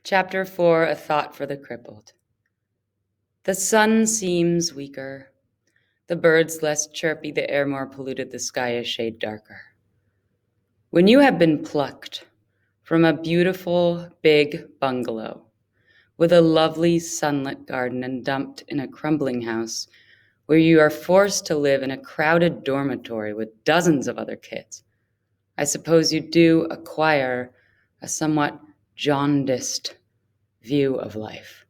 Chapter 4, A Thought for the Crippled. The sun seems weaker, the birds less chirpy, the air more polluted, the sky a shade darker. When you have been plucked from a beautiful big bungalow with a lovely sunlit garden and dumped in a crumbling house where you are forced to live in a crowded dormitory with dozens of other kids, I suppose you do acquire a somewhat jaundiced view of life.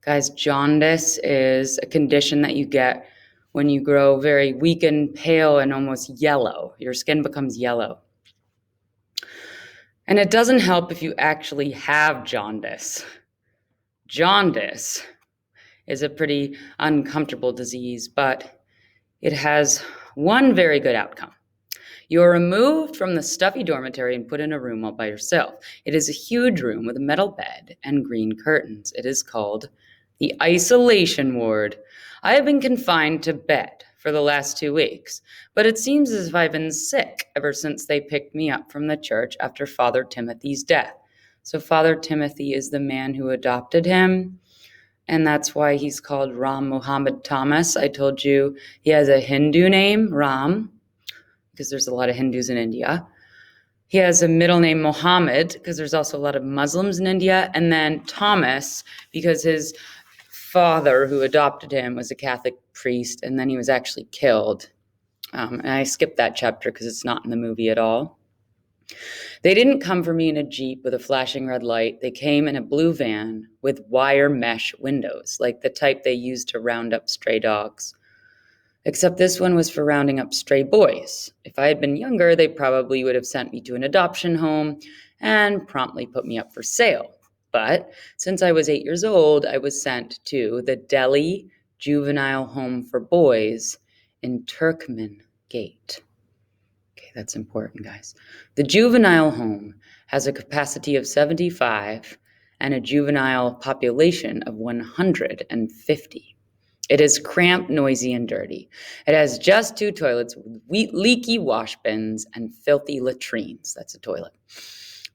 Guys, jaundice is a condition that you get when you grow very weak and pale and almost yellow. Your skin becomes yellow. And it doesn't help if you actually have jaundice. Jaundice is a pretty uncomfortable disease, but it has one very good outcome. You are removed from the stuffy dormitory and put in a room all by yourself. It is a huge room with a metal bed and green curtains. It is called the isolation ward. I have been confined to bed for the last 2 weeks, but it seems as if I've been sick ever since they picked me up from the church after Father Timothy's death. So Father Timothy is the man who adopted him, and that's why he's called Ram Muhammad Thomas. I told you he has a Hindu name, Ram, because there's a lot of Hindus in India. He has a middle name, Muhammad, because there's also a lot of Muslims in India, and then Thomas, because his father who adopted him was a Catholic priest, and then he was actually killed. And I skipped that chapter because it's not in the movie at all. They didn't come for me in a Jeep with a flashing red light. They came in a blue van with wire mesh windows, like the type they use to round up stray dogs. Except this one was for rounding up stray boys. If I had been younger, they probably would have sent me to an adoption home and promptly put me up for sale. But since I was 8 years old, I was sent to the Delhi Juvenile Home for Boys in Turkmen Gate. Okay, that's important, guys. The juvenile home has a capacity of 75 and a juvenile population of 150. It is cramped, noisy, and dirty. It has just 2 toilets with leaky wash bins and filthy latrines. That's a toilet.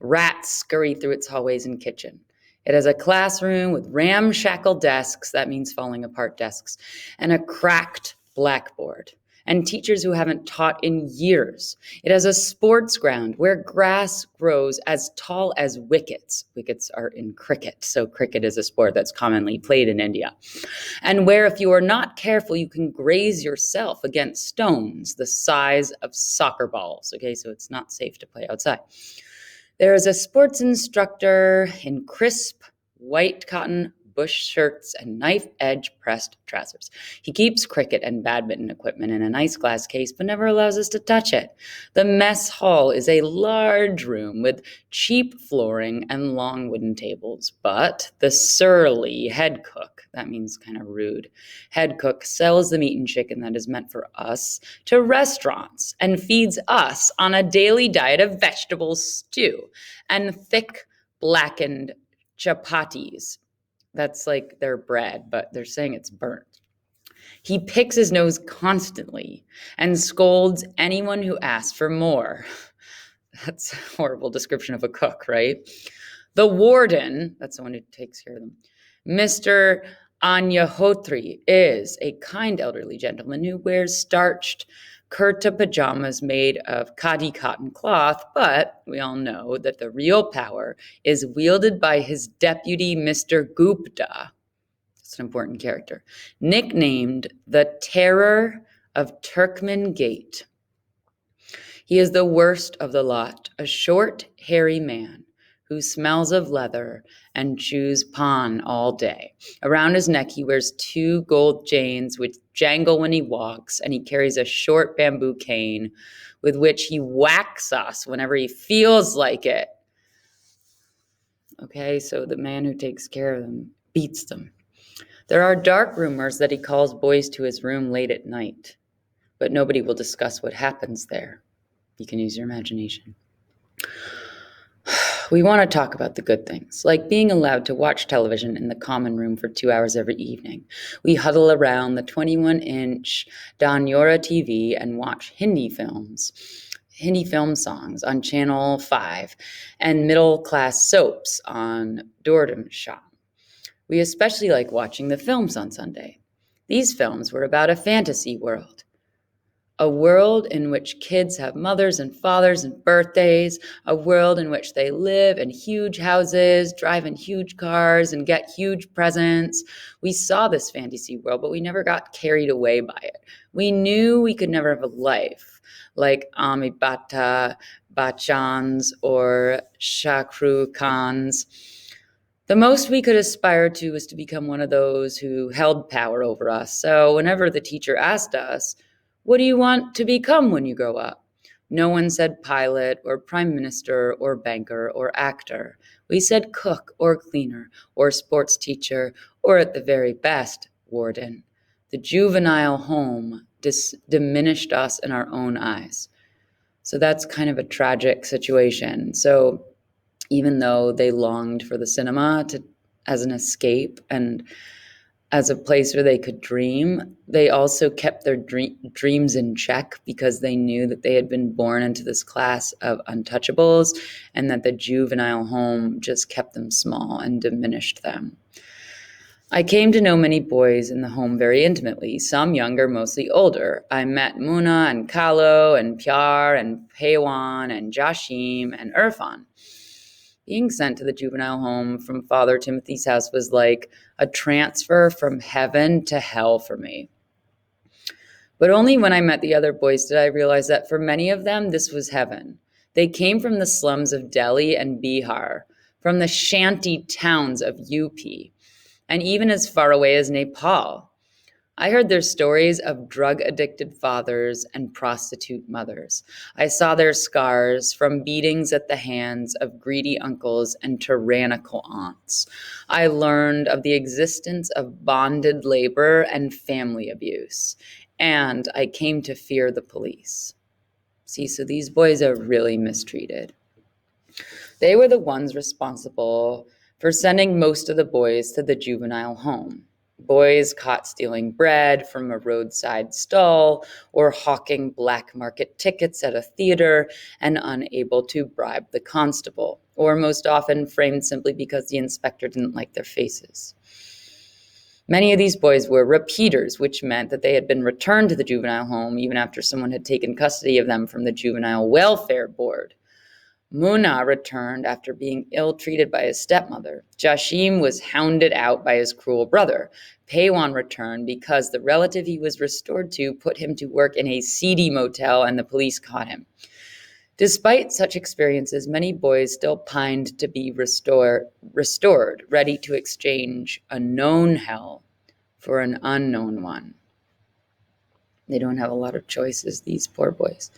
Rats scurry through its hallways and kitchen. It has a classroom with ramshackle desks, that means falling apart desks, and a cracked blackboard, and teachers who haven't taught in years. It has a sports ground where grass grows as tall as wickets. Wickets are in cricket, so cricket is a sport that's commonly played in India. And where, if you are not careful, you can graze yourself against stones the size of soccer balls. Okay, so it's not safe to play outside. There is a sports instructor in crisp white cotton bush shirts and knife-edge pressed trousers. He keeps cricket and badminton equipment in a nice glass case, but never allows us to touch it. The mess hall is a large room with cheap flooring and long wooden tables, but the surly head cook, that means kind of rude, head cook sells the meat and chicken that is meant for us to restaurants and feeds us on a daily diet of vegetable stew and thick blackened chapatis. That's like their bread, but they're saying it's burnt. He picks his nose constantly and scolds anyone who asks for more. That's a horrible description of a cook, right? The warden, that's the one who takes care of them, Mr. Anyahotri, is a kind elderly gentleman who wears starched kurta pajamas made of khadi cotton cloth, but we all know that the real power is wielded by his deputy, Mr. Gupta. It's an important character, nicknamed the Terror of Turkmen Gate. He is the worst of the lot, a short, hairy man who smells of leather and chews pan all day. Around his neck, he wears 2 gold chains which jangle when he walks, and he carries a short bamboo cane with which he whacks us whenever he feels like it. Okay, so the man who takes care of them beats them. There are dark rumors that he calls boys to his room late at night, but nobody will discuss what happens there. You can use your imagination. We want to talk about the good things, like being allowed to watch television in the common room for 2 hours every evening. We huddle around the 21-inch Danyora TV and watch Hindi films. Hindi film songs on Channel 5, and middle-class soaps on Doordarshan. We especially like watching the films on Sunday. These films were about a fantasy world, a world in which kids have mothers and fathers and birthdays, a world in which they live in huge houses, drive in huge cars, and get huge presents. We saw this fantasy world, but we never got carried away by it. We knew we could never have a life like Amitabh Bachchan's or Shahrukh Khan's. The most we could aspire to was to become one of those who held power over us. So whenever the teacher asked us, "What do you want to become when you grow up?" no one said pilot or prime minister or banker or actor. We said cook or cleaner or sports teacher or at the very best, warden. The juvenile home diminished us in our own eyes. So that's kind of a tragic situation. So even though they longed for the cinema as an escape and as a place where they could dream, they also kept their dreams in check because they knew that they had been born into this class of untouchables and that the juvenile home just kept them small and diminished them. I came to know many boys in the home very intimately, some younger, mostly older. I met Muna and Kalo and Pyar and Paywan and Jashim and Irfan. Being sent to the juvenile home from Father Timothy's house was like a transfer from heaven to hell for me. But only when I met the other boys did I realize that for many of them, this was heaven. They came from the slums of Delhi and Bihar, from the shanty towns of UP, and even as far away as Nepal. I heard their stories of drug-addicted fathers and prostitute mothers. I saw their scars from beatings at the hands of greedy uncles and tyrannical aunts. I learned of the existence of bonded labor and family abuse, and I came to fear the police. See, so these boys are really mistreated. They were the ones responsible for sending most of the boys to the juvenile home. Boys caught stealing bread from a roadside stall or hawking black market tickets at a theater and unable to bribe the constable, or most often framed simply because the inspector didn't like their faces. Many of these boys were repeaters, which meant that they had been returned to the juvenile home even after someone had taken custody of them from the Juvenile Welfare Board. Muna returned after being ill-treated by his stepmother. Jashim was hounded out by his cruel brother. Paywan returned because the relative he was restored to put him to work in a seedy motel and the police caught him. Despite such experiences, many boys still pined to be restored, ready to exchange a known hell for an unknown one. They don't have a lot of choices, these poor boys.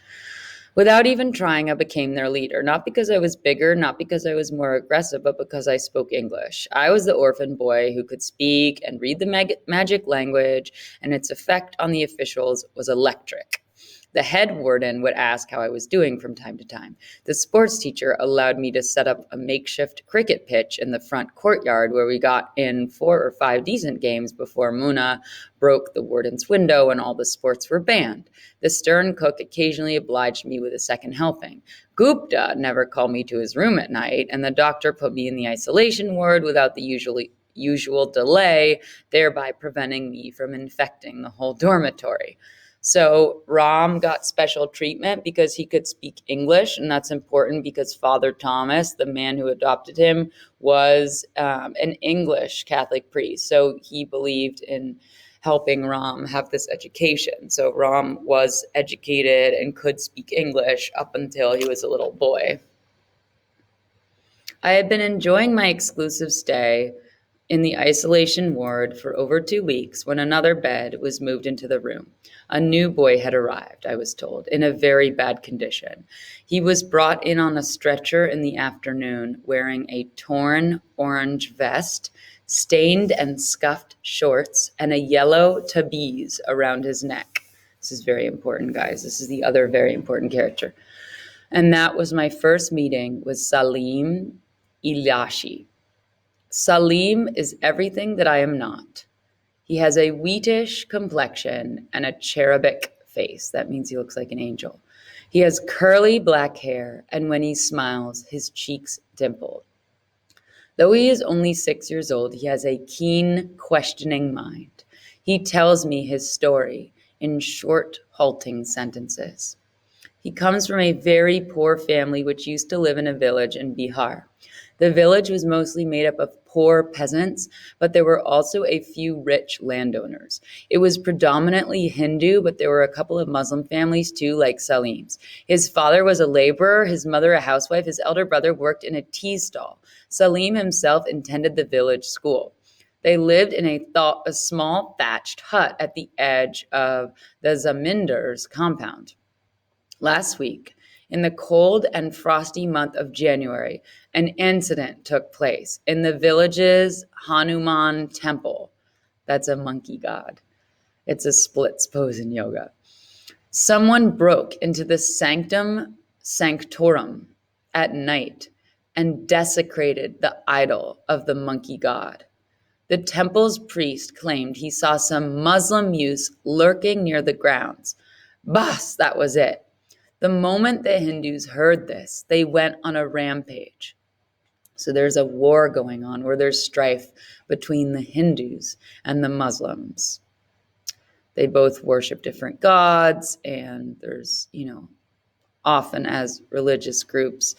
Without even trying, I became their leader, not because I was bigger, not because I was more aggressive, but because I spoke English. I was the orphan boy who could speak and read the magic language, and its effect on the officials was electric. The head warden would ask how I was doing from time to time. The sports teacher allowed me to set up a makeshift cricket pitch in the front courtyard where we got in 4 or 5 decent games before Muna broke the warden's window and all the sports were banned. The stern cook occasionally obliged me with a second helping. Gupta never called me to his room at night, and the doctor put me in the isolation ward without the usual delay, thereby preventing me from infecting the whole dormitory. So Ram got special treatment because he could speak English, and that's important because Father Thomas, the man who adopted him, was an English Catholic priest. So he believed in helping Ram have this education. So Ram was educated and could speak English up until he was a little boy. I had been enjoying my exclusive stay in the isolation ward for over 2 weeks when another bed was moved into the room. A new boy had arrived, I was told, in a very bad condition. He was brought in on a stretcher in the afternoon wearing a torn orange vest, stained and scuffed shorts, and a yellow tabiz around his neck. This is very important, guys. This is the other very important character. And that was my first meeting with Salim Ilashi. Salim is everything that I am not. He has a wheatish complexion and a cherubic face. That means he looks like an angel. He has curly black hair, and when he smiles, his cheeks dimple. Though he is only 6 years old, he has a keen, questioning mind. He tells me his story in short, halting sentences. He comes from a very poor family which used to live in a village in Bihar. The village was mostly made up of poor peasants, but there were also a few rich landowners. It was predominantly Hindu, but there were a couple of Muslim families too, like Salim's. His father was a laborer, his mother a housewife, his elder brother worked in a tea stall. Salim himself attended the village school. They lived in a small thatched hut at the edge of the Zamindar's compound. Last week, in the cold and frosty month of January, an incident took place in the village's Hanuman temple. That's a monkey god. It's a splits pose in yoga. Someone broke into the sanctum sanctorum at night and desecrated the idol of the monkey god. The temple's priest claimed he saw some Muslim youths lurking near the grounds. Bas, that was it. The moment the Hindus heard this, they went on a rampage. So there's a war going on where there's strife between the Hindus and the Muslims. They both worship different gods, and there's, often as religious groups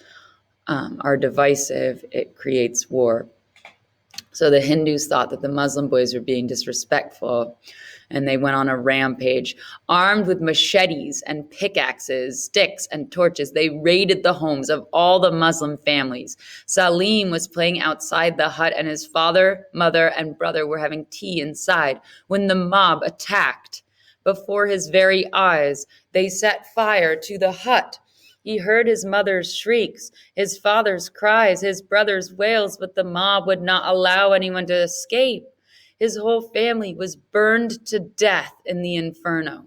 are divisive, it creates war. So the Hindus thought that the Muslim boys were being disrespectful, and they went on a rampage. Armed with machetes and pickaxes, sticks and torches, they raided the homes of all the Muslim families. Salim was playing outside the hut, and his father, mother, and brother were having tea inside when the mob attacked. Before his very eyes, they set fire to the hut. He heard his mother's shrieks, his father's cries, his brother's wails, but the mob would not allow anyone to escape. His whole family was burned to death in the inferno.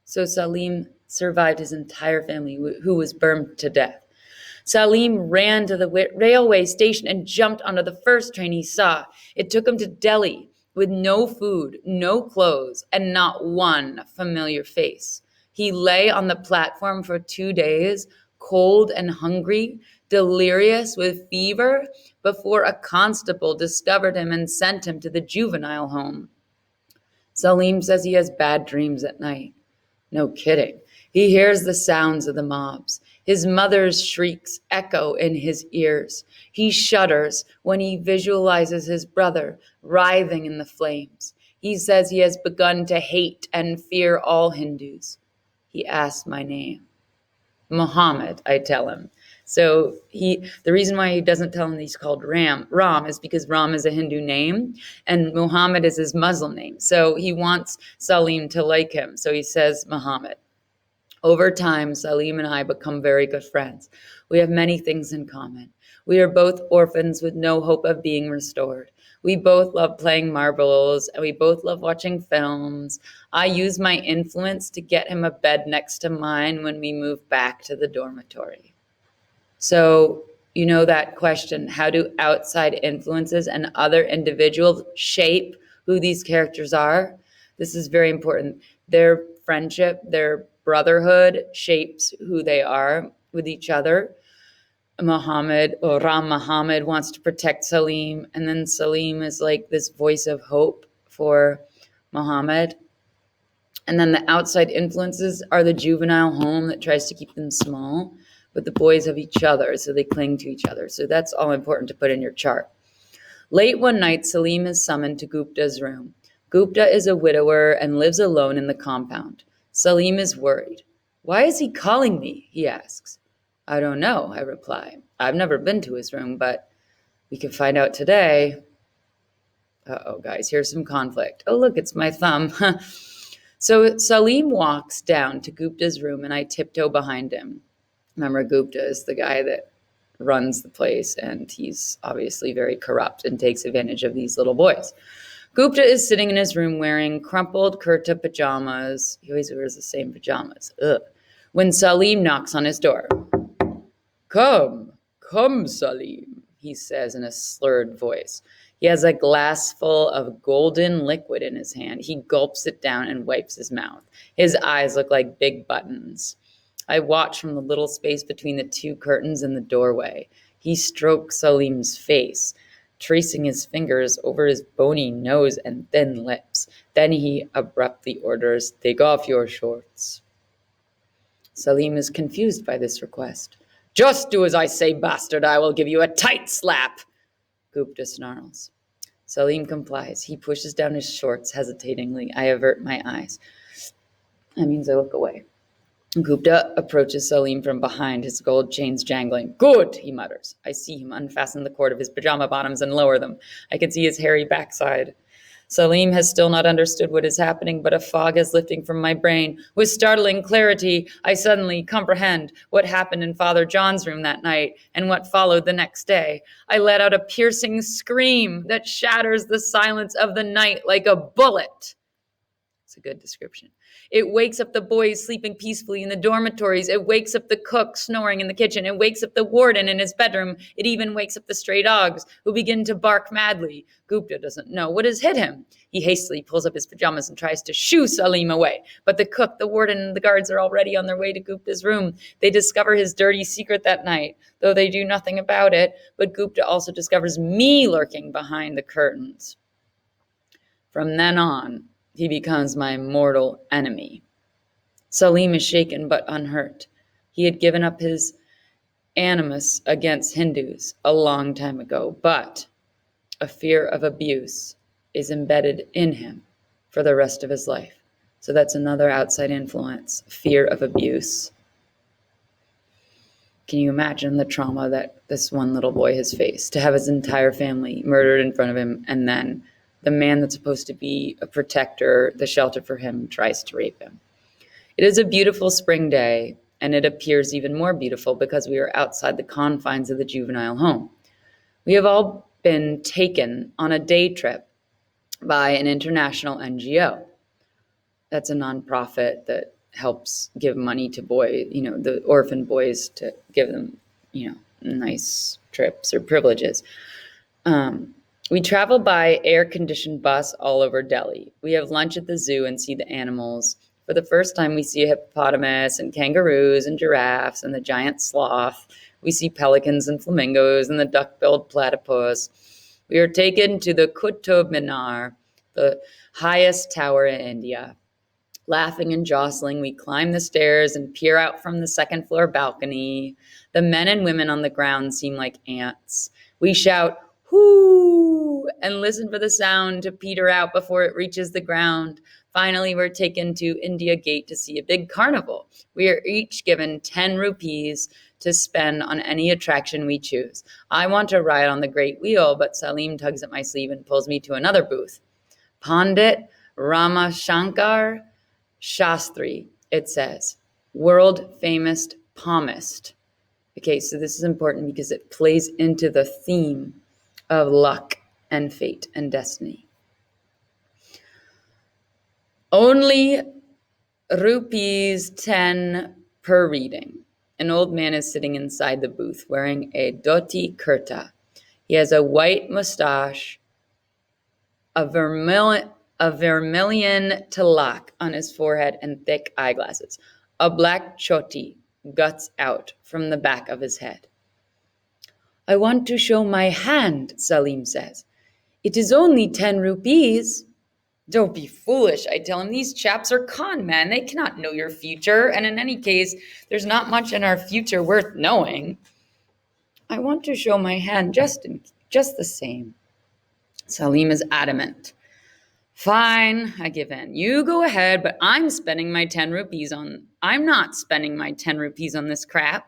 So Salim survived his entire family, who was burned to death. Salim ran to the railway station and jumped onto the first train he saw. It took him to Delhi with no food, no clothes, and not one familiar face. He lay on the platform for 2 days, cold and hungry, delirious with fever, before a constable discovered him and sent him to the juvenile home. Salim says he has bad dreams at night. No kidding. He hears the sounds of the mobs. His mother's shrieks echo in his ears. He shudders when he visualizes his brother writhing in the flames. He says he has begun to hate and fear all Hindus. He asks my name. Muhammad, I tell him. So the reason why he doesn't tell him he's called Ram is because Ram is a Hindu name and Muhammad is his Muslim name. So he wants Salim to like him. So he says Muhammad. Over time, Salim and I become very good friends. We have many things in common. We are both orphans with no hope of being restored. We both love playing marbles, and we both love watching films. I use my influence to get him a bed next to mine when we move back to the dormitory. So, that question, how do outside influences and other individuals shape who these characters are? This is very important. Their friendship, their brotherhood shapes who they are with each other. Ram Muhammad wants to protect Salim, and then Salim is like this voice of hope for Muhammad. And then the outside influences are the juvenile home that tries to keep them small, but the boys have each other, so they cling to each other. So that's all important to put in your chart. Late one night, Salim is summoned to Gupta's room. Gupta is a widower and lives alone in the compound. Salim is worried. Why is he calling me? He asks. I don't know, I reply. I've never been to his room, but we can find out today. Uh-oh, guys, here's some conflict. Oh, look, it's my thumb. So Salim walks down to Gupta's room, and I tiptoe behind him. Remember, Gupta is the guy that runs the place, and he's obviously very corrupt and takes advantage of these little boys. Gupta is sitting in his room wearing crumpled kurta pajamas. He always wears the same pajamas. Ugh. When Salim knocks on his door. Come, Salim, he says in a slurred voice. He has a glass full of golden liquid in his hand. He gulps it down and wipes his mouth. His eyes look like big buttons. I watch from the little space between the two curtains in the doorway. He strokes Salim's face, tracing his fingers over his bony nose and thin lips. Then he abruptly orders, "Take off your shorts." Salim is confused by this request. "Just do as I say, bastard, I will give you a tight slap," Gupta snarls. Salim complies. He pushes down his shorts hesitatingly. I avert my eyes. That means I look away. Gupta approaches Salim from behind, his gold chains jangling. "Good," he mutters. I see him unfasten the cord of his pajama bottoms and lower them. I can see his hairy backside. Salim has still not understood what is happening, but a fog is lifting from my brain. With startling clarity, I suddenly comprehend what happened in Father John's room that night and what followed the next day. I let out a piercing scream that shatters the silence of the night like a bullet. It's a good description. It wakes up the boys sleeping peacefully in the dormitories. It wakes up the cook snoring in the kitchen. It wakes up the warden in his bedroom. It even wakes up the stray dogs, who begin to bark madly. Gupta doesn't know what has hit him. He hastily pulls up his pajamas and tries to shoo Salim away. But the cook, the warden, and the guards are already on their way to Gupta's room. They discover his dirty secret that night, though they do nothing about it. But Gupta also discovers me lurking behind the curtains. From then on, he becomes my mortal enemy. Salim is shaken but unhurt. He had given up his animus against Hindus a long time ago, but a fear of abuse is embedded in him for the rest of his life. So that's another outside influence, fear of abuse. Can you imagine the trauma that this one little boy has faced, to have his entire family murdered in front of him, and then the man that's supposed to be a protector, the shelter for him, tries to rape him. It is a beautiful spring day, and it appears even more beautiful because we are outside the confines of the juvenile home. We have all been taken on a day trip by an international NGO. That's a nonprofit that helps give money to boys, the orphan boys, to give them, nice trips or privileges. We travel by air-conditioned bus all over Delhi. We have lunch at the zoo and see the animals. For the first time, we see a hippopotamus and kangaroos and giraffes and the giant sloth. We see pelicans and flamingos and the duck-billed platypus. We are taken to the Qutub Minar, the highest tower in India. Laughing and jostling, we climb the stairs and peer out from the second-floor balcony. The men and women on the ground seem like ants. We shout, "Whoo!" and listen for the sound to peter out before it reaches the ground. Finally, we're taken to India Gate to see a big carnival. We are each given 10 rupees to spend on any attraction we choose. I want to ride on the Great Wheel, but Salim tugs at my sleeve and pulls me to another booth. Pandit Ramashankar Shastri, it says, world famous palmist. Okay, so this is important because it plays into the theme of luck and fate and destiny. Only rupees 10 per reading. An old man is sitting inside the booth wearing a dhoti kurta. He has a white mustache, a vermilion tilak on his forehead, and thick eyeglasses. A black choti guts out from the back of his head. "I want to show my hand," Salim says. "It is only 10 rupees. "Don't be foolish," I tell him. "These chaps are con men. They cannot know your future. And in any case, there's not much in our future worth knowing." "I want to show my hand just the same." Salim is adamant. "Fine," I give in. "You go ahead, but I'm not spending my 10 rupees on this crap."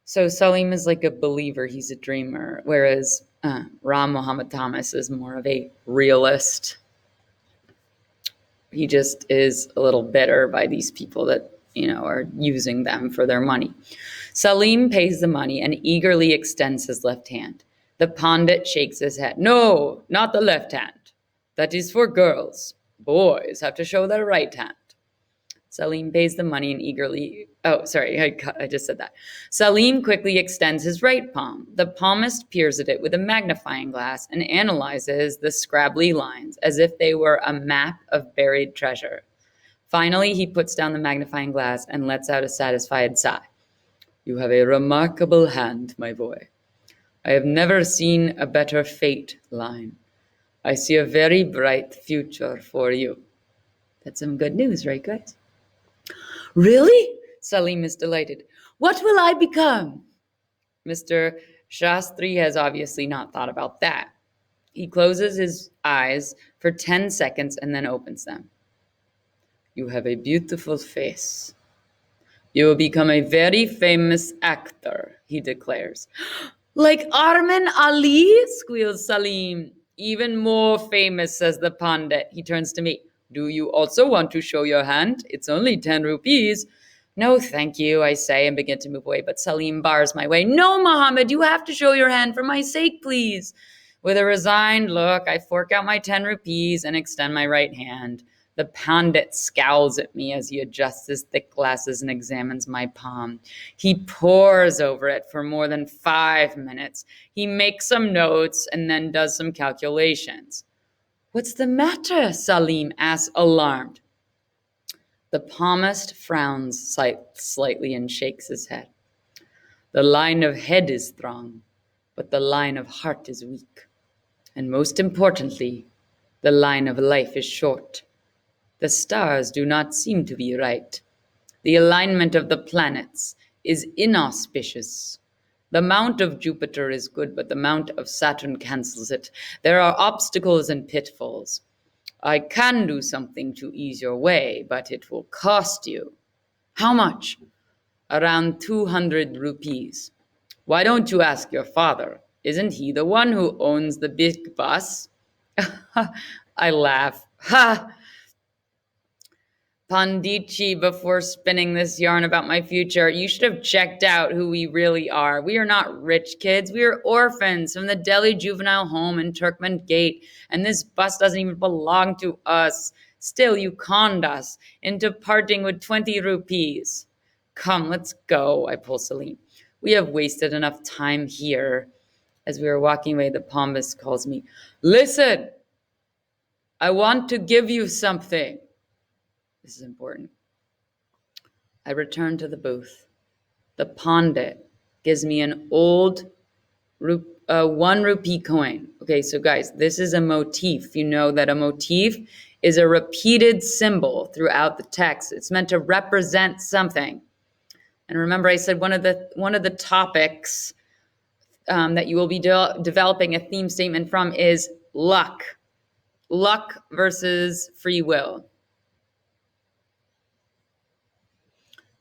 So Salim is like a believer. He's a dreamer, whereas Ram Muhammad Thomas is more of a realist. He just is a little bitter by these people that, are using them for their money. Salim pays the money and eagerly extends his left hand. The Pandit shakes his head. "No, not the left hand. That is for girls. Boys have to show their right hand." Salim pays the money and eagerly... Oh, sorry, I just said that. Salim quickly extends his right palm. The palmist peers at it with a magnifying glass and analyzes the scrabbly lines as if they were a map of buried treasure. Finally, he puts down the magnifying glass and lets out a satisfied sigh. You have a remarkable hand, my boy. I have never seen a better fate line. I see a very bright future for you. That's some good news, right, guys? Really? Salim is delighted. What will I become? Mr. Shastri has obviously not thought about that. He closes his eyes for 10 seconds and then opens them. You have a beautiful face. You will become a very famous actor, he declares. Like Arman Ali? Squeals Salim. Even more famous, says the Pandit. He turns to me. Do you also want to show your hand? It's only 10 rupees. No, thank you, I say and begin to move away, but Salim bars my way. No, Mohammed, you have to show your hand for my sake, please. With a resigned look, I fork out my 10 rupees and extend my right hand. The Pandit scowls at me as he adjusts his thick glasses and examines my palm. He pores over it for more than 5 minutes. He makes some notes and then does some calculations. What's the matter? Salim asks, alarmed. The palmist frowns slightly and shakes his head. The line of head is strong, but the line of heart is weak. And most importantly, the line of life is short. The stars do not seem to be right. The alignment of the planets is inauspicious. The mount of Jupiter is good, but the mount of Saturn cancels it. There are obstacles and pitfalls. I can do something to ease your way, but it will cost you. How much? Around 200 rupees. Why don't you ask your father? Isn't he the one who owns the big bus? I laugh. Ha! Panditji, before spinning this yarn about my future, you should have checked out who we really are. We are not rich kids. We are orphans from the Delhi juvenile home in Turkman Gate, and this bus doesn't even belong to us. Still, you conned us into parting with 20 rupees. Come, let's go, I pull Salim. We have wasted enough time here. As we are walking away, the palmist calls me. Listen, I want to give you something. This is important. I return to the booth. The Pandit gives me an old 1 rupee coin. Okay, so guys, this is a motif. You know that a motif is a repeated symbol throughout the text. It's meant to represent something. And remember, I said one of the topics that you will be developing a theme statement from is luck. Luck versus free will.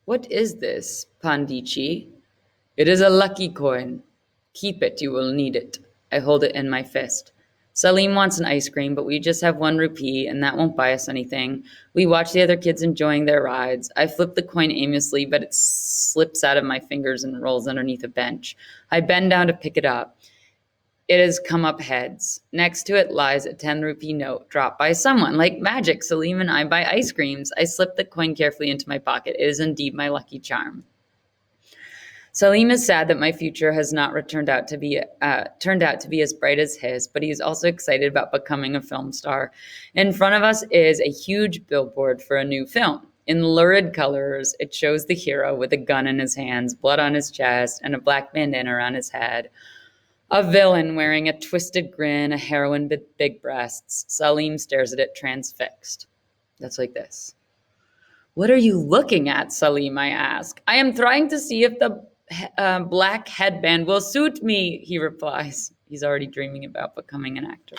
What is this, Panditji? It is a lucky coin. Keep it, you will need it. I hold it in my fist. Salim wants an ice cream, but we just have 1 rupee, and that won't buy us anything. We watch the other kids enjoying their rides. I flip the coin aimlessly, but it slips out of my fingers and rolls underneath a bench. I bend down to pick it up. It has come up heads. Next to it lies a 10 rupee note dropped by someone. Like magic, Salim and I buy ice creams. I slip the coin carefully into my pocket. It is indeed my lucky charm. Salim is sad that my future has not turned out to be as bright as his, but he's also excited about becoming a film star. In front of us is a huge billboard for a new film. In lurid colors, it shows the hero with a gun in his hands, blood on his chest, and a black bandana around his head. A villain wearing a twisted grin, a heroine with big breasts. Salim stares at it transfixed. That's like this. What are you looking at, Salim, I ask. I am trying to see if the black headband will suit me, he replies. He's already dreaming about becoming an actor.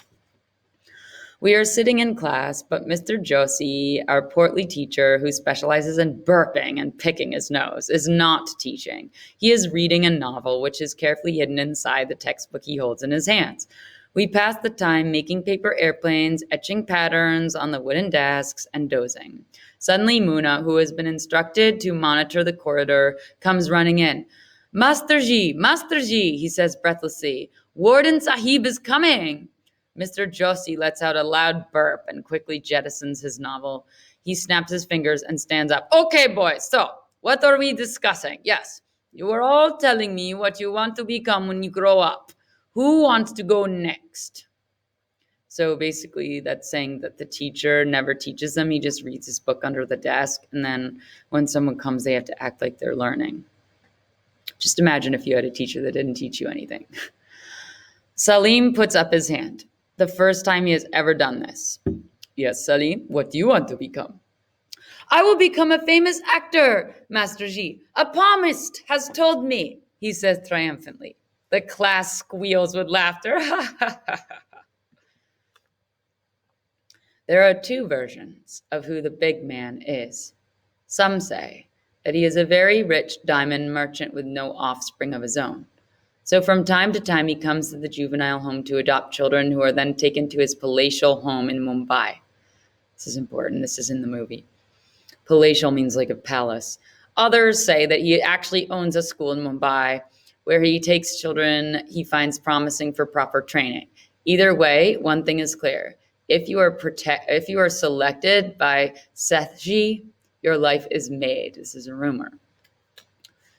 We are sitting in class, but Mr. Joshi, our portly teacher who specializes in burping and picking his nose, is not teaching. He is reading a novel, which is carefully hidden inside the textbook he holds in his hands. We pass the time making paper airplanes, etching patterns on the wooden desks, and dozing. Suddenly, Muna, who has been instructed to monitor the corridor, comes running in. Masterji, Masterji, he says breathlessly. Warden Sahib is coming. Mr. Joshi lets out a loud burp and quickly jettisons his novel. He snaps his fingers and stands up. Okay, boys, so what are we discussing? Yes, you were all telling me what you want to become when you grow up. Who wants to go next? So basically, that's saying that the teacher never teaches them. He just reads his book under the desk. And then when someone comes, they have to act like they're learning. Just imagine if you had a teacher that didn't teach you anything. Salim puts up his hand. The first time he has ever done this. Yes, Salim, what do you want to become? I will become a famous actor, Master Ji. A palmist has told me, he says triumphantly. The class squeals with laughter. There are two versions of who the big man is. Some say that he is a very rich diamond merchant with no offspring of his own. So from time to time, he comes to the juvenile home to adopt children who are then taken to his palatial home in Mumbai. This is important. This is in the movie. Palatial means like a palace. Others say that he actually owns a school in Mumbai where he takes children he finds promising for proper training. Either way, one thing is clear. If you are selected by Sethji, your life is made. This is a rumor.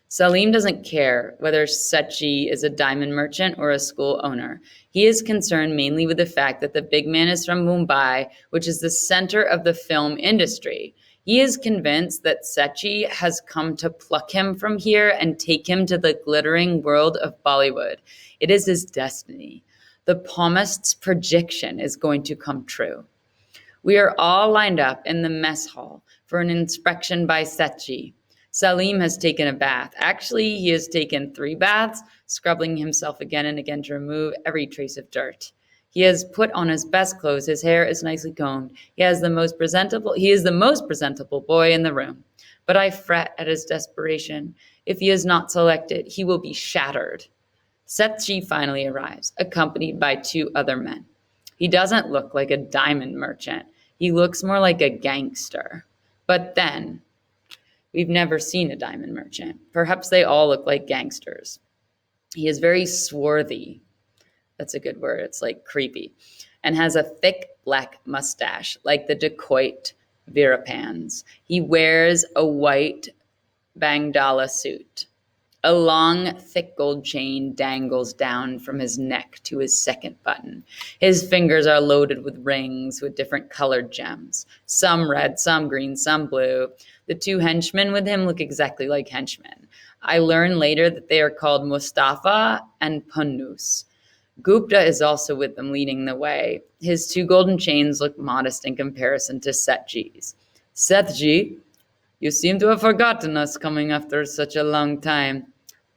Salim doesn't care whether Setchi is a diamond merchant or a school owner. He is concerned mainly with the fact that the big man is from Mumbai, which is the center of the film industry. He is convinced that Setchi has come to pluck him from here and take him to the glittering world of Bollywood. It is his destiny. The palmist's prediction is going to come true. We are all lined up in the mess hall for an inspection by Setchi. Salim has taken a bath. Actually, he has taken 3 baths, scrubbing himself again and again to remove every trace of dirt. He has put on his best clothes. His hair is nicely combed. He is the most presentable boy in the room. But I fret at his desperation. If he is not selected, he will be shattered. Setchi finally arrives, accompanied by 2 other men. He doesn't look like a diamond merchant. He looks more like a gangster. But then, we've never seen a diamond merchant. Perhaps they all look like gangsters. He is very swarthy. That's a good word. It's like creepy. And has a thick black mustache, like the dacoit Virapans. He wears a white Bangdala suit. A long, thick gold chain dangles down from his neck to his second button. His fingers are loaded with rings with different colored gems. Some red, some green, some blue. The 2 henchmen with him look exactly like henchmen. I learn later that they are called Mustafa and Pannus. Gupta is also with them, leading the way. His 2 golden chains look modest in comparison to Setji's. Setji, you seem to have forgotten us coming after such a long time.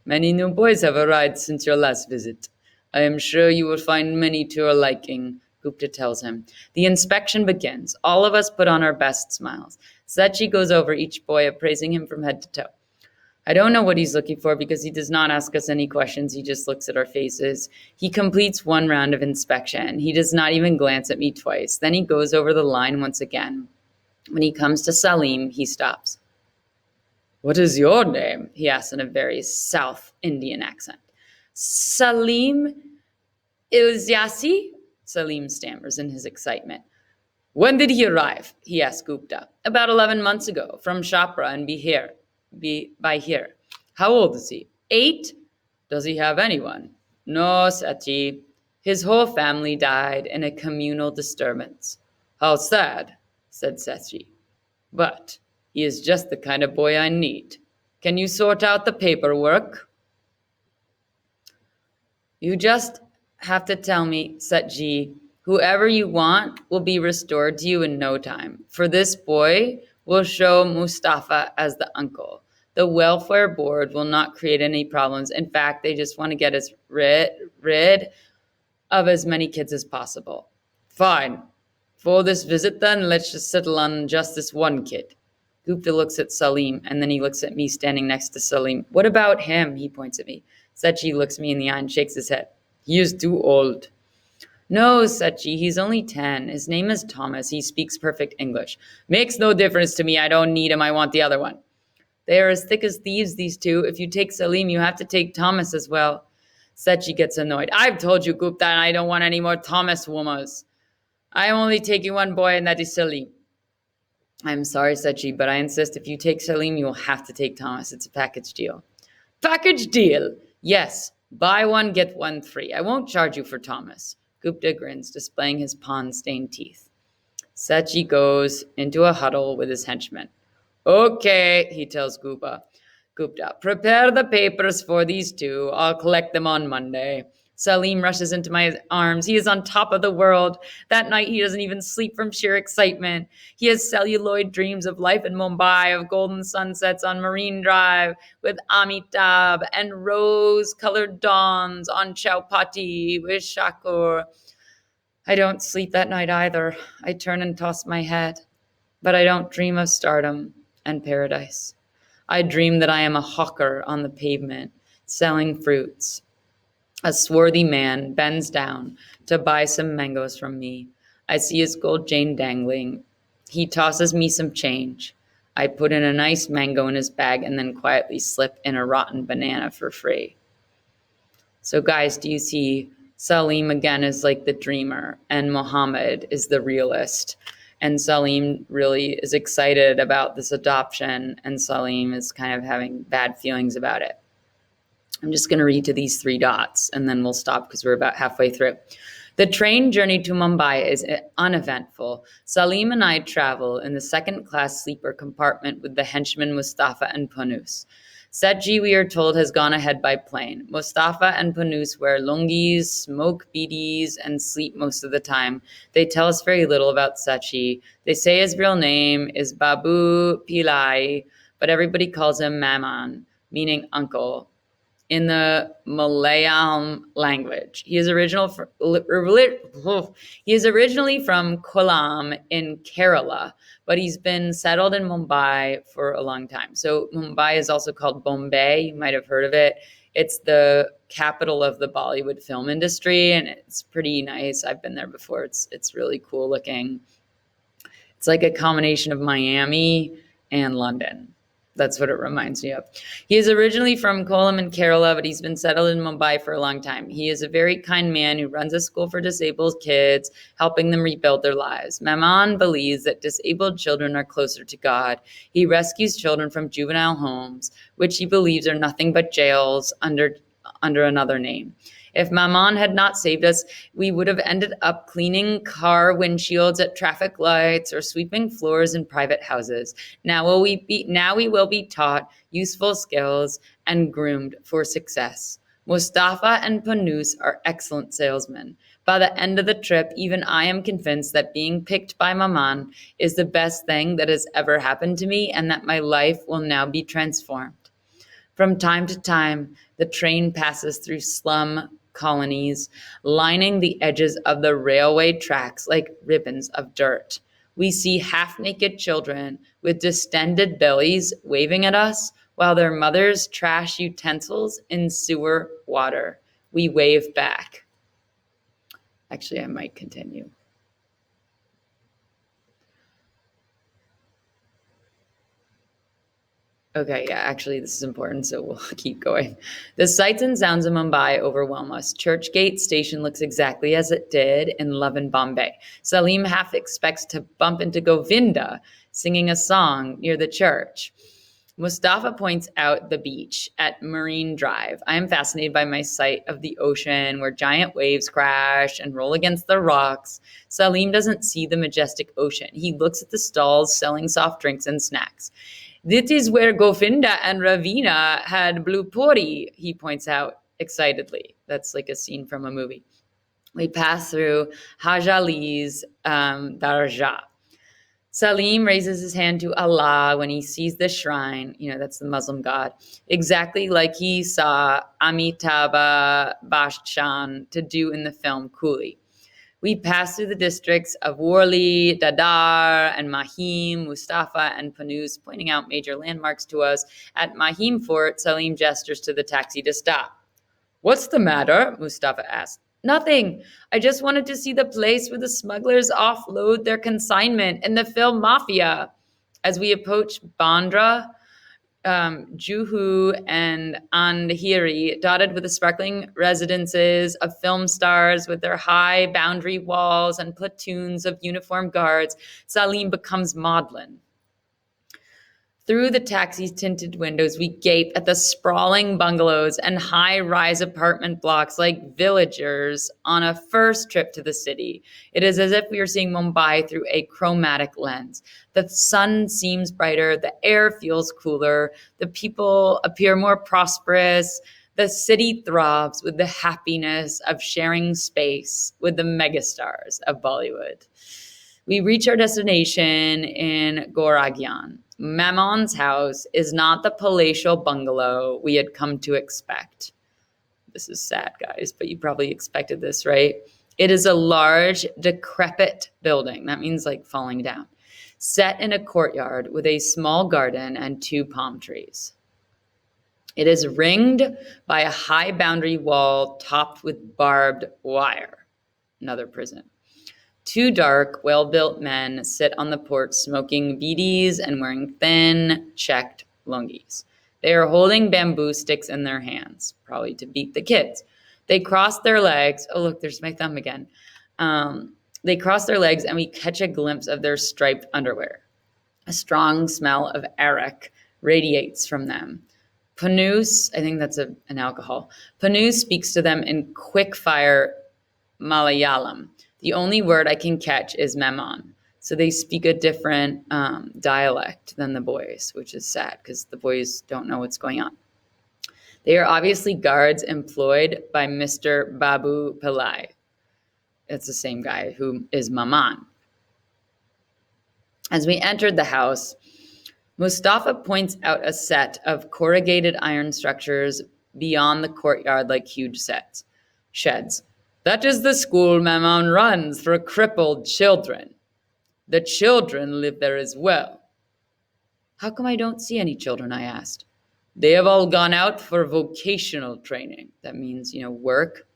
Many new boys have arrived since your last visit. I am sure you will find many to your liking, Gupta tells him. The inspection begins. All of us put on our best smiles. Setchi goes over each boy, appraising him from head to toe. I don't know what he's looking for because he does not ask us any questions. He just looks at our faces. He completes 1 round of inspection. He does not even glance at me twice. Then he goes over the line once again. When he comes to Salim, he stops. What is your name? He asks in a very South Indian accent. Salim Ilyasi? Salim stammers in his excitement. When did he arrive? He asked Gupta. About 11 months ago, from Chapra and by here. How old is he? 8? Does he have anyone? No, Sati. His whole family died in a communal disturbance. How sad, said Sati. But he is just the kind of boy I need. Can you sort out the paperwork? You just have to tell me, Satji, whoever you want will be restored to you in no time. For this boy, we'll show Mustafa as the uncle. The welfare board will not create any problems. In fact, they just want to get us rid of as many kids as possible. Fine. For this visit then, let's just settle on just this one kid. Gupta looks at Salim, and then he looks at me standing next to Salim. What about him? He points at me. Sachi looks me in the eye and shakes his head. He is too old. No, Sachi, he's only 10. His name is Thomas. He speaks perfect English. Makes no difference to me. I don't need him. I want the other one. They are as thick as thieves, these 2. If you take Salim, you have to take Thomas as well. Sachi gets annoyed. I've told you, Gupta, and I don't want any more Thomas womas. I am only taking one boy, and that is Salim. I'm sorry, Sachi, but I insist if you take Salim, you will have to take Thomas. It's a package deal. Package deal? Yes. Buy one, get one free. I won't charge you for Thomas. Gupta grins, displaying his pawn-stained teeth. Sachi goes into a huddle with his henchmen. Okay, he tells Gupta, prepare the papers for these two. I'll collect them on Monday. Salim rushes into my arms. He is on top of the world. That night, he doesn't even sleep from sheer excitement. He has celluloid dreams of life in Mumbai, of golden sunsets on Marine Drive with Amitabh, and rose-colored dawns on Chowpatty with Shakur. I don't sleep that night either. I turn and toss my head. But I don't dream of stardom and paradise. I dream that I am a hawker on the pavement, selling fruits. A swarthy man bends down to buy some mangoes from me. I see his gold chain dangling. He tosses me some change. I put in a nice mango in his bag and then quietly slip in a rotten banana for free. So, guys, do you see Salim again is like the dreamer, and Muhammad is the realist? And Salim really is excited about this adoption, and Salim is kind of having bad feelings about it. I'm just going to read to these three dots, and then we'll stop because we're about halfway through. The train journey to Mumbai is uneventful. Salim and I travel in the second-class sleeper compartment with the henchmen Mustafa and Panus. Setji, we are told, has gone ahead by plane. Mustafa and Panus wear lungis, smoke beedies, and sleep most of the time. They tell us very little about Setji. They say his real name is Babu Pillai, but everybody calls him Maman, meaning uncle, in the Malayalam language. He is originally from Kollam in Kerala, but he's been settled in Mumbai for a long time. So Mumbai is also called Bombay. You might have heard of it. It's the capital of the Bollywood film industry, and it's pretty nice. I've been there before. It's really cool looking. It's like a combination of Miami and London. That's what it reminds me of. He is originally from Kollam in Kerala, but he's been settled in Mumbai for a long time. He is a very kind man who runs a school for disabled kids, helping them rebuild their lives. Maman believes that disabled children are closer to God. He rescues children from juvenile homes, which he believes are nothing but jails under another name. If Maman had not saved us, we would have ended up cleaning car windshields at traffic lights or sweeping floors in private houses. Now we will be taught useful skills and groomed for success. Mustafa and Panus are excellent salesmen. By the end of the trip, even I am convinced that being picked by Maman is the best thing that has ever happened to me, and that my life will now be transformed. From time to time, the train passes through slum colonies, lining the edges of the railway tracks like ribbons of dirt. We see half-naked children with distended bellies waving at us while their mothers trash utensils in sewer water. We wave back. Actually, I might continue. Okay, yeah, actually, this is important, so we'll keep going. The sights and sounds of Mumbai overwhelm us. Churchgate Station looks exactly as it did in Love in Bombay. Salim half expects to bump into Govinda singing a song near the church. Mustafa points out the beach at Marine Drive. I am fascinated by my sight of the ocean where giant waves crash and roll against the rocks. Salim doesn't see the majestic ocean. He looks at the stalls selling soft drinks and snacks. This is where Govinda and Ravina had blue puri, he points out excitedly. That's like a scene from a movie. We pass through Haj Ali's Dargah. Salim raises his hand to Allah when he sees the shrine, that's the Muslim god, exactly like he saw Amitabh Bachchan to do in the film Coolie. We pass through the districts of Worli, Dadar, and Mahim. Mustafa and Panus pointing out major landmarks to us. At Mahim Fort, Salim gestures to the taxi to stop. What's the matter? Mustafa asks. Nothing. I just wanted to see the place where the smugglers offload their consignment in the film Mafia. As we approach Bandra, Juhu and Andheri, dotted with the sparkling residences of film stars with their high boundary walls and platoons of uniformed guards, Salim becomes maudlin. Through the taxi's tinted windows, we gape at the sprawling bungalows and high rise apartment blocks like villagers on a first trip to the city. It is as if we are seeing Mumbai through a chromatic lens. The sun seems brighter, the air feels cooler, the people appear more prosperous. The city throbs with the happiness of sharing space with the megastars of Bollywood. We reach our destination in Goragian. Mamon's house is not the palatial bungalow we had come to expect. This is sad, guys, but you probably expected this, right? It is a large, decrepit building. That means like falling down. Set in a courtyard with a small garden and 2 palm trees. It is ringed by a high boundary wall topped with barbed wire. Another prison. 2 dark, well-built men sit on the porch smoking beedies and wearing thin, checked lungis. They are holding bamboo sticks in their hands, probably to beat the kids. They cross their legs. Oh, look, there's my thumb again. They cross their legs and we catch a glimpse of their striped underwear. A strong smell of arak radiates from them. Panus, I think that's an alcohol. Panus speaks to them in quick-fire Malayalam. The only word I can catch is Memon. So they speak a different dialect than the boys, which is sad because the boys don't know what's going on. They are obviously guards employed by Mr. Babu Pillai. It's the same guy who is Maman. As we entered the house, Mustafa points out a set of corrugated iron structures beyond the courtyard like huge sheds. That is the school Maman runs for crippled children. The children live there as well. How come I don't see any children? I asked. They have all gone out for vocational training. That means, work.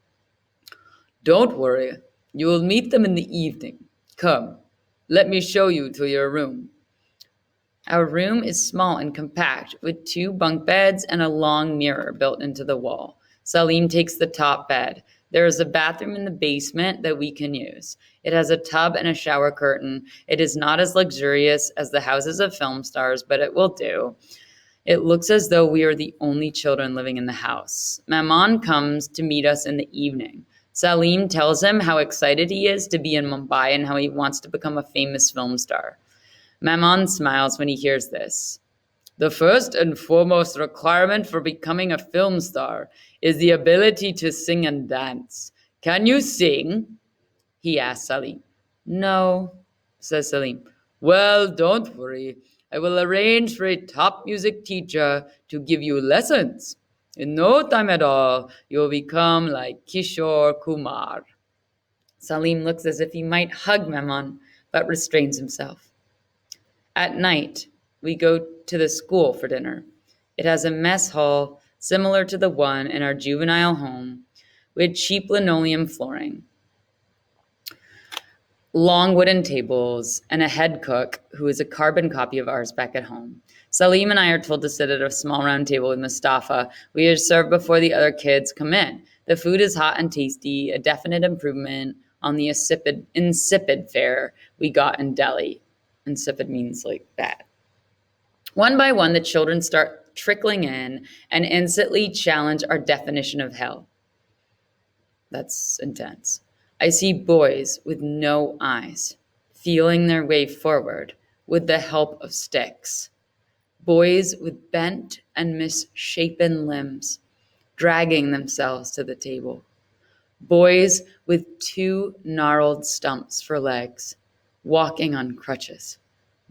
Don't worry. You will meet them in the evening. Come, let me show you to your room. Our room is small and compact, with 2 bunk beds and a long mirror built into the wall. Salim takes the top bed. There is a bathroom in the basement that we can use. It has a tub and a shower curtain. It is not as luxurious as the houses of film stars, but it will do. It looks as though we are the only children living in the house. Maman comes to meet us in the evening. Salim tells him how excited he is to be in Mumbai and how he wants to become a famous film star. Maman smiles when he hears this. The first and foremost requirement for becoming a film star is the ability to sing and dance. Can you sing? He asks Salim. No, says Salim. Well, don't worry. I will arrange for a top music teacher to give you lessons. In no time at all, you will become like Kishore Kumar. Salim looks as if he might hug Maman, but restrains himself. At night, we go to the school for dinner. It has a mess hall similar to the one in our juvenile home, with cheap linoleum flooring, long wooden tables, and a head cook who is a carbon copy of ours back at home. Salim and I are told to sit at a small round table with Mustafa. We are served before the other kids come in. The food is hot and tasty, a definite improvement on the insipid fare we got in Delhi. Insipid means like bad. One by one, the children start trickling in and instantly challenge our definition of hell. That's intense. I see boys with no eyes, feeling their way forward with the help of sticks. Boys with bent and misshapen limbs, dragging themselves to the table. Boys with 2 gnarled stumps for legs, walking on crutches.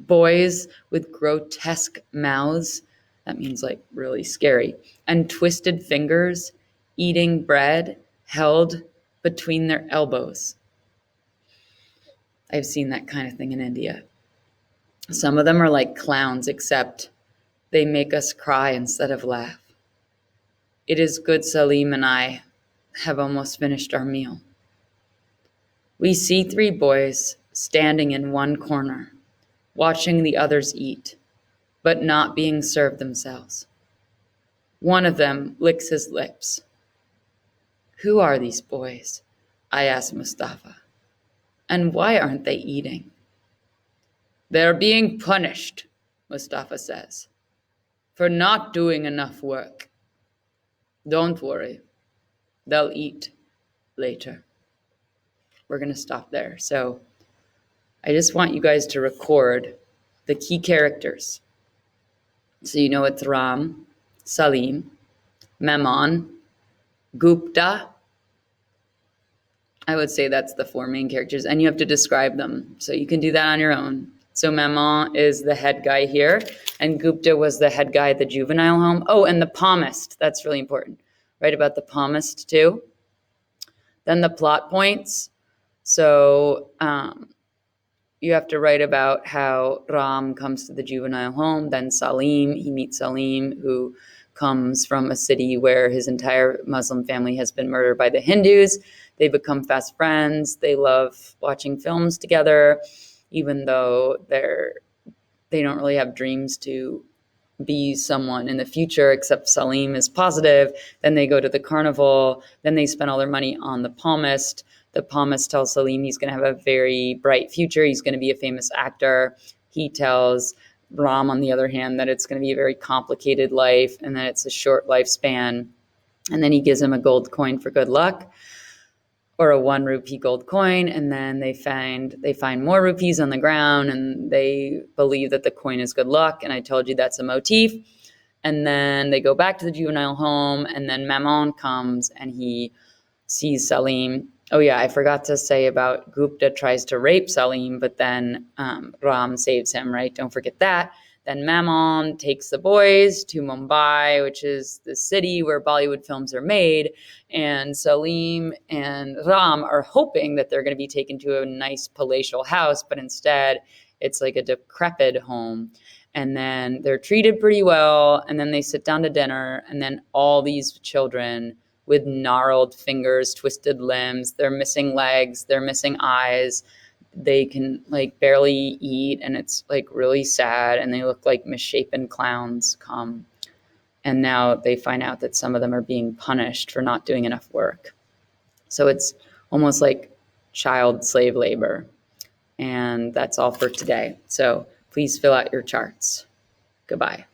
Boys with grotesque mouths, that means like really scary, and twisted fingers, eating bread held between their elbows. I've seen that kind of thing in India. Some of them are like clowns, except they make us cry instead of laugh. It is good Salim and I have almost finished our meal. We see 3 boys standing in one corner, watching the others eat, but not being served themselves. One of them licks his lips. Who are these boys? I ask Mustafa. And why aren't they eating? They're being punished, Mustafa says. for not doing enough work. Don't worry, they'll eat later. We're going to stop there. So I just want you guys to record the key characters. So you know it's Ram, Salim, Memon, Gupta. I would say that's the four main characters, and you have to describe them. So you can do that on your own. So Memon is the head guy here, and Gupta was the head guy at the juvenile home. Oh, and the palmist. That's really important. Write about the palmist too. Then the plot points. So you have to write about how Ram comes to the juvenile home. Then Salim, he meets Salim, who comes from a city where his entire Muslim family has been murdered by the Hindus. They become fast friends. They love watching films together, even though they don't really have dreams to be someone in the future, except Salim is positive. Then they go to the carnival. Then they spend all their money on the palmist. The palmist tells Salim he's going to have a very bright future. He's going to be a famous actor. He tells Ram, on the other hand, that it's going to be a very complicated life and that it's a short lifespan. And then he gives him a gold coin for good luck, or a 1 rupee gold coin. And then they find more rupees on the ground, and they believe that the coin is good luck. And I told you that's a motif. And then they go back to the juvenile home, and then Memon comes and he sees Salim. Oh yeah, I forgot to say about Gupta tries to rape Salim, but then Ram saves him, right? Don't forget that. Then Memon takes the boys to Mumbai, which is the city where Bollywood films are made. And Salim and Ram are hoping that they're going to be taken to a nice palatial house, but instead it's like a decrepit home. And then they're treated pretty well, and then they sit down to dinner, and then all these children with gnarled fingers, twisted limbs, they're missing legs, they're missing eyes, they can like barely eat, and it's like really sad, and they look like misshapen clowns come. And now they find out that some of them are being punished for not doing enough work. So it's almost like child slave labor. And that's all for today. So please fill out your charts. Goodbye.